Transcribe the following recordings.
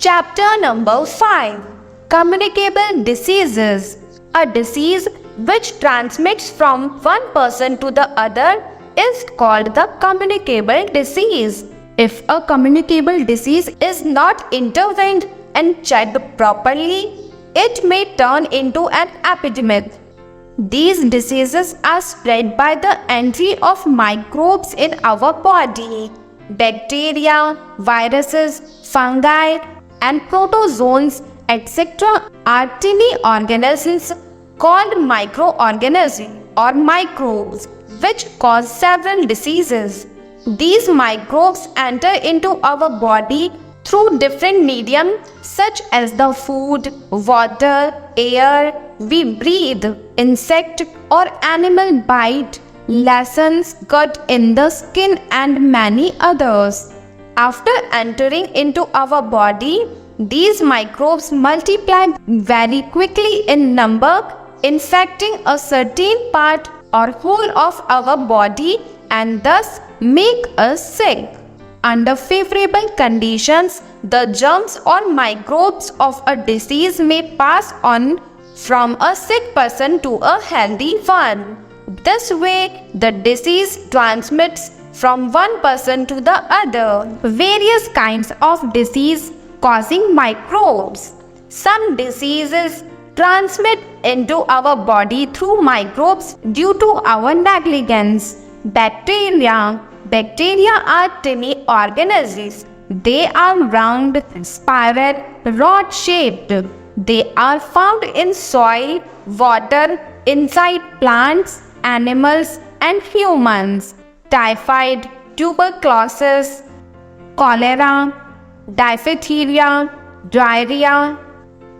Chapter number 5. Communicable diseases. A disease which transmits from one person to the other is called the communicable disease. If a communicable disease is not intervened and checked properly, it may turn into an epidemic. These diseases are spread by the entry of microbes in our body. Bacteria, viruses, fungi, and protozoans, etc. are tiny organisms called microorganisms or microbes, which cause several diseases. These microbes enter into our body through different medium such as the food, water, air we breathe, insect or animal bite, lessons cut in the skin and many others. After entering into our body, these microbes multiply very quickly in number, infecting a certain part or whole of our body and thus make us sick. Under favorable conditions, the germs or microbes of a disease may pass on from a sick person to a healthy one. This way, the disease transmits from one person to the other. Various kinds of disease causing microbes. Some diseases transmit into our body through microbes due to our negligence. Bacteria are tiny organisms. They are round, spiral, rod-shaped. They are found in soil, water, inside plants, animals, and humans. Typhoid, tuberculosis, cholera, diphtheria, diarrhea,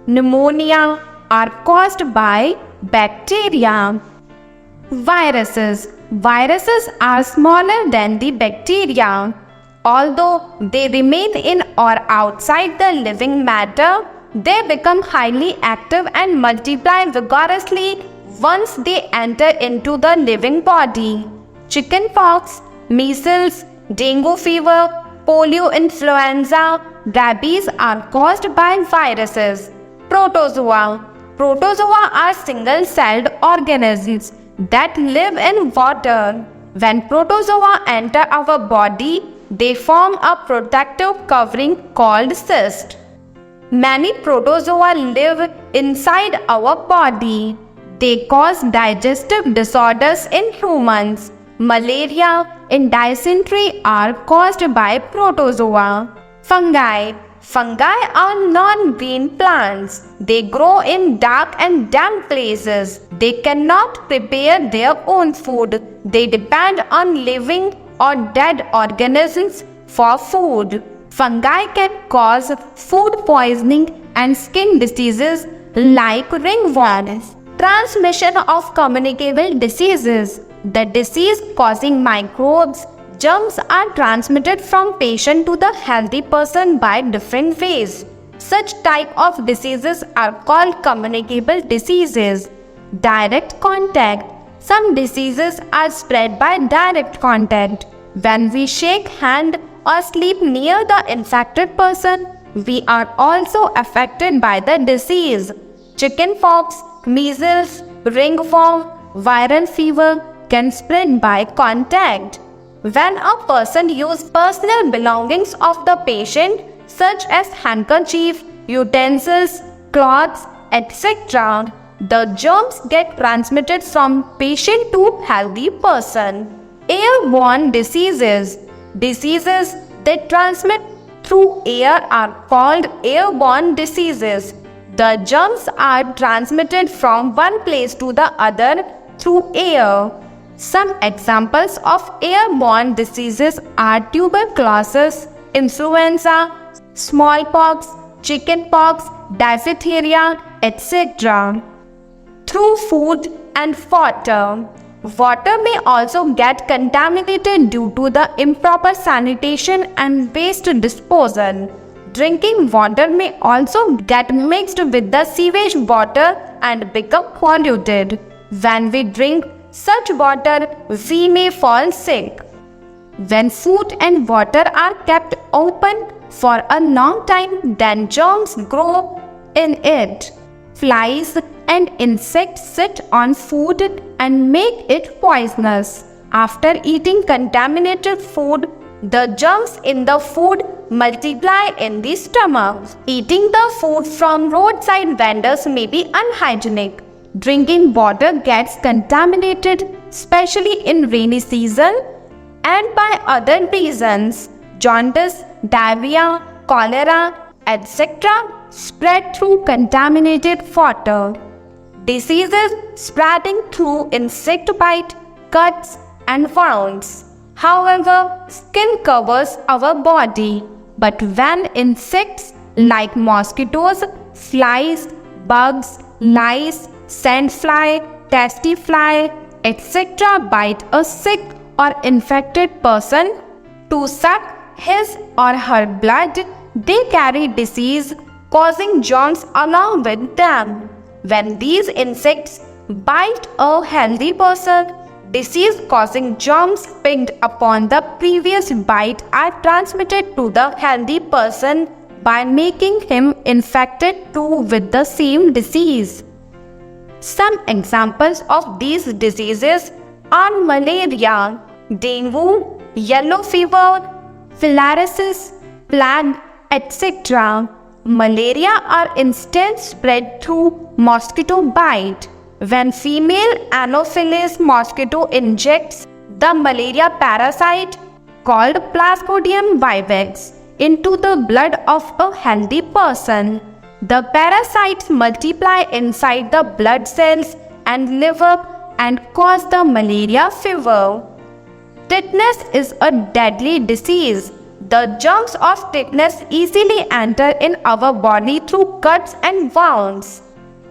pneumonia are caused by bacteria. Viruses are smaller than the bacteria. Although they remain in or outside the living matter, they become highly active and multiply vigorously once they enter into the living body. Chickenpox, measles, dengue fever, polio influenza, rabies are caused by viruses. Protozoa are single-celled organisms that live in water. When protozoa enter our body, they form a protective covering called cyst. Many protozoa live inside our body. They cause digestive disorders in humans. Malaria and dysentery are caused by protozoa. Fungi are non-green plants. They grow in dark and damp places. They cannot prepare their own food. They depend on living or dead organisms for food. Fungi can cause food poisoning and skin diseases like ringworm. Transmission of communicable diseases. The disease-causing microbes, germs are transmitted from patient to the healthy person by different ways. Such type of diseases are called communicable diseases. Direct contact. Some diseases are spread by direct contact. When we shake hand or sleep near the infected person, we are also affected by the disease. Chickenpox, measles, ringworm, viral fever can spread by contact. When a person uses personal belongings of the patient such as handkerchief, utensils, cloths, etc., the germs get transmitted from patient to healthy person. Airborne diseases. Diseases that transmit through air are called airborne diseases. The germs are transmitted from one place to the other through air. Some examples of airborne diseases are tuberculosis, influenza, smallpox, chickenpox, diphtheria, etc. Through food and water. Water may also get contaminated due to the improper sanitation and waste disposal. Drinking water may also get mixed with the sewage water and become polluted. When we drink such water, we may fall sick. When food and water are kept open, for a long time, then germs grow in it. Flies and insects sit on food and make it poisonous. After eating contaminated food, the germs in the food multiply in the stomach. Eating the food from roadside vendors may be unhygienic. Drinking water gets contaminated, especially in rainy season, and by other reasons. Jaundice, diarrhea, cholera, etc. spread through contaminated water. Diseases spreading through insect bite, cuts, and wounds. However, skin covers our body, but when insects like mosquitoes, flies, bugs, lice, sandfly, testy fly, etc. bite a sick or infected person to suck his or her blood, they carry disease, causing germs along with them. When these insects bite a healthy person, disease-causing germs picked upon the previous bite are transmitted to the healthy person by making him infected too with the same disease. Some examples of these diseases are malaria, dengue, yellow fever, filariasis, plague, etc. Malaria are instead spread through mosquito bite. When female Anopheles mosquito injects the malaria parasite called Plasmodium vivax into the blood of a healthy person, the parasites multiply inside the blood cells and liver and cause the malaria fever. Tetanus is a deadly disease. The germs of tetanus easily enter in our body through cuts and wounds.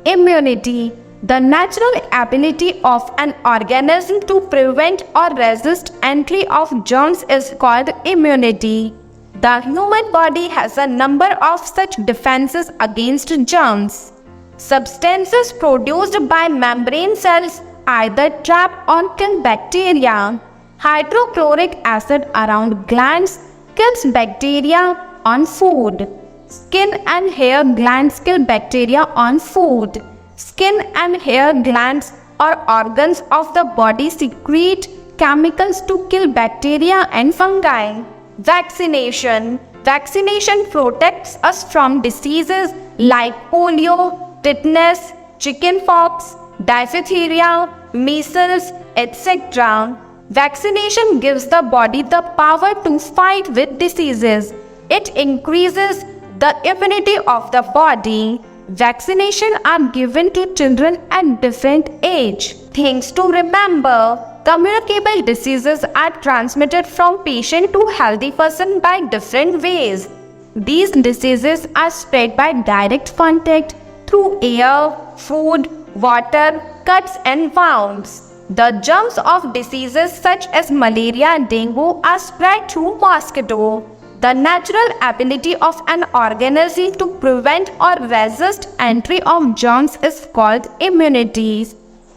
Immunity. The natural ability of an organism to prevent or resist entry of germs is called immunity. The human body has a number of such defenses against germs. Substances produced by membrane cells either trap or kill bacteria. Hydrochloric acid around glands kills bacteria on food. Skin and hair glands kill bacteria on food. Skin and hair glands or organs of the body secrete chemicals to kill bacteria and fungi. Vaccination. Vaccination protects us from diseases like polio, tetanus, chickenpox, diphtheria, measles, etc. Vaccination gives the body the power to fight with diseases. It increases the immunity of the body. Vaccinations are given to children at different age. Things to remember. Communicable diseases are transmitted from patient to healthy person by different ways. These diseases are spread by direct contact through air, food, water, cuts and wounds. The germs of diseases such as malaria, dengue are spread through mosquito. The natural ability of an organism to prevent or resist entry of germs is called immunity.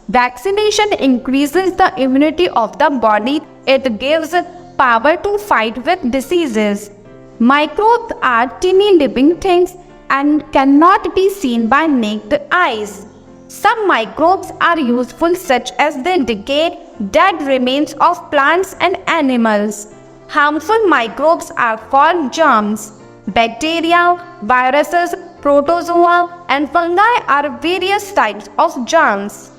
Vaccination increases the immunity of the body. It gives power to fight with diseases. Microbes are tiny living things and cannot be seen by naked eyes. Some microbes are useful, such as they decay dead remains of plants and animals. Harmful microbes are called germs. Bacteria, viruses, protozoa, and fungi are various types of germs.